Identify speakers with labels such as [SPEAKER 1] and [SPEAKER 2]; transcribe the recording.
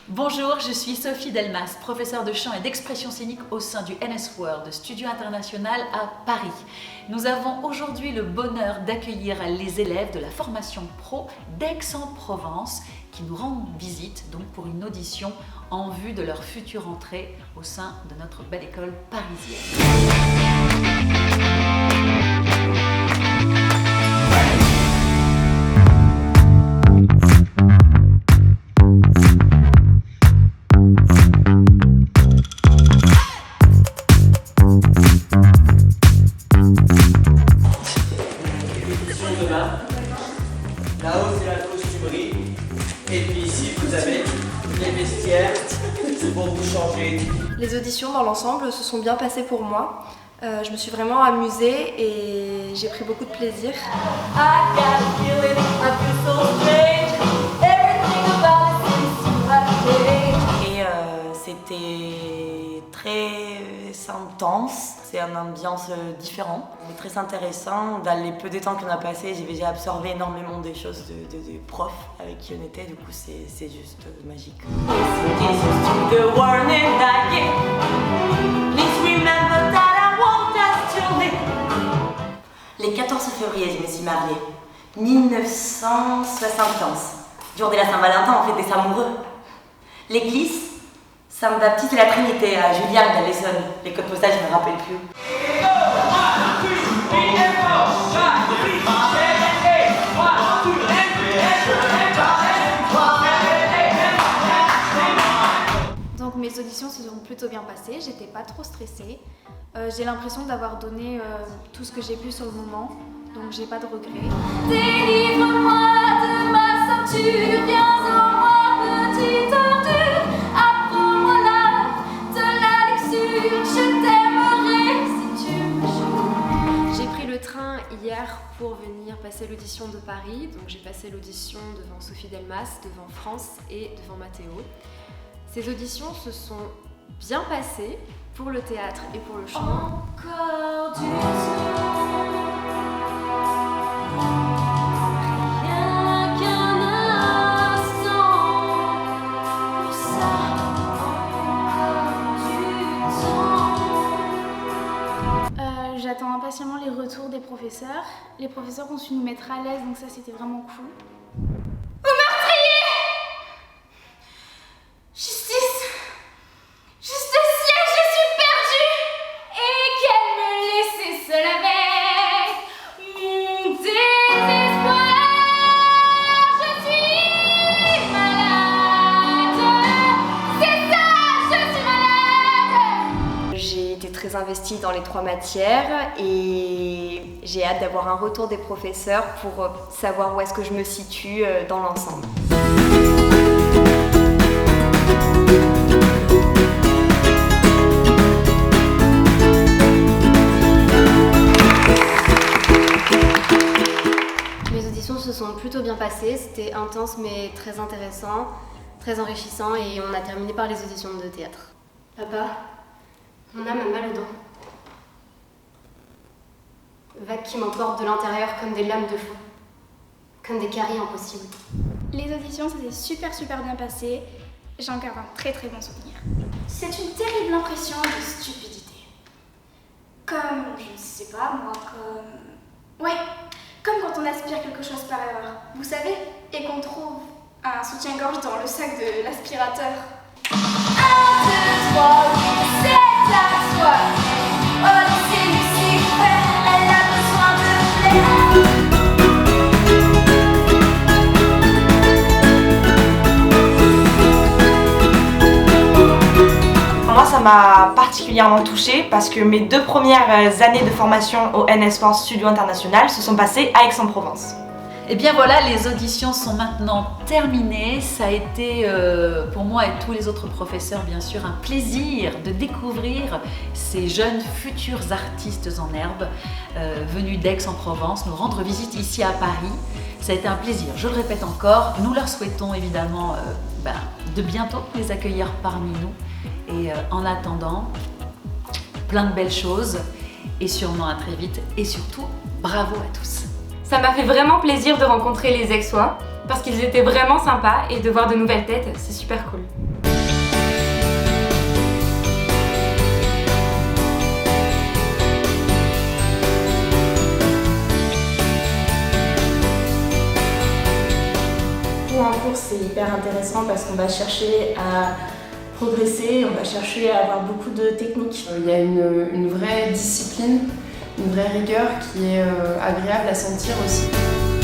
[SPEAKER 1] Bonjour, je suis Sophie Delmas, professeure de chant et d'expression scénique au sein du NS World, studio international à Paris. Nous avons aujourd'hui le bonheur d'accueillir les élèves de la formation pro d'Aix-en-Provence qui nous rendent visite donc pour une audition en vue de leur future entrée au sein de notre belle école parisienne.
[SPEAKER 2] Là-haut, c'est la costumerie. Et puis ici, vous avez les vestiaires pour vous changer.
[SPEAKER 3] Les auditions dans l'ensemble se sont bien passées pour moi. Je me suis vraiment amusée et j'ai pris beaucoup de plaisir.
[SPEAKER 4] Et c'était très intense, c'est une ambiance différente, mais très intéressant. Dans les peu de temps qu'on a passé, j'ai déjà absorbé énormément des choses de profs avec qui on était, du coup c'est juste magique. Les 14 février, je me suis mariée, 1971, jour de la Saint-Valentin, on fait des amoureux. L'église Saint-Baptiste et la Trinité à Julian dans l'Essonne. Les codes postales, je ne me rappelle plus.
[SPEAKER 5] Donc mes auditions se sont plutôt bien passées, j'étais pas trop stressée. J'ai l'impression d'avoir donné tout ce que j'ai pu sur le moment, donc j'ai pas de regrets. Délivre-moi de ma ceinture, viens en moi, petite ordure. Apprends-moi l'art de la luxure, je t'aimerai si tu me joues. J'ai pris le train hier pour venir passer l'audition de Paris. Donc j'ai passé l'audition devant Sophie Delmas, devant France et devant Mathéo. Ces auditions se sont bien passées pour le théâtre et pour le chant. Encore du temps. J'attends impatiemment les retours des professeurs. Les professeurs ont su nous mettre à l'aise, donc ça c'était vraiment cool. Vous meurtriez! Justice! Justicia, je suis perdue! Et qu'elle me laissait seule avec mon désespoir! Je suis malade! C'est ça, je suis malade!
[SPEAKER 3] J'ai été très investie dans les 3 matières et j'ai hâte d'avoir un retour des professeurs pour savoir où est-ce que je me situe dans l'ensemble. Mes auditions se sont plutôt bien passées, c'était intense mais très intéressant, très enrichissant et on a terminé par les auditions de théâtre. Papa, mon âme a mal aux dents. Vagues qui m'emportent de l'intérieur comme des lames de fond, comme des caries impossibles.
[SPEAKER 5] Les auditions, ça s'est super bien passé. J'en garde un très bon souvenir. C'est une terrible impression de stupidité. Comme, je ne sais pas moi, comme quand on aspire quelque chose par erreur. Vous savez, et qu'on trouve un soutien-gorge dans le sac de l'aspirateur. 1, 2, 3, oui, c'est à toi. Oh, c'est Lucifer, elle a besoin de plaire.
[SPEAKER 4] Moi, ça m'a particulièrement touchée parce que mes 2 premières années de formation au NS World Studio International se sont passées à Aix-en-Provence.
[SPEAKER 1] Et bien voilà, les auditions sont maintenant terminées. Ça a été pour moi et tous les autres professeurs bien sûr un plaisir de découvrir ces jeunes futurs artistes en herbe venus d'Aix-en-Provence nous rendre visite ici à Paris. Ça a été un plaisir, je le répète encore. Nous leur souhaitons évidemment de bientôt les accueillir parmi nous. Et en attendant, plein de belles choses et sûrement à très vite. Et surtout, bravo à tous.
[SPEAKER 6] Ça m'a fait vraiment plaisir de rencontrer les Aixois parce qu'ils étaient vraiment sympas et de voir de nouvelles têtes, c'est super cool. tout en cours, c'est hyper intéressant parce qu'on va chercher à progresser, on va chercher à avoir beaucoup de techniques.
[SPEAKER 7] Il y a une vraie discipline, une vraie rigueur qui est agréable à sentir aussi.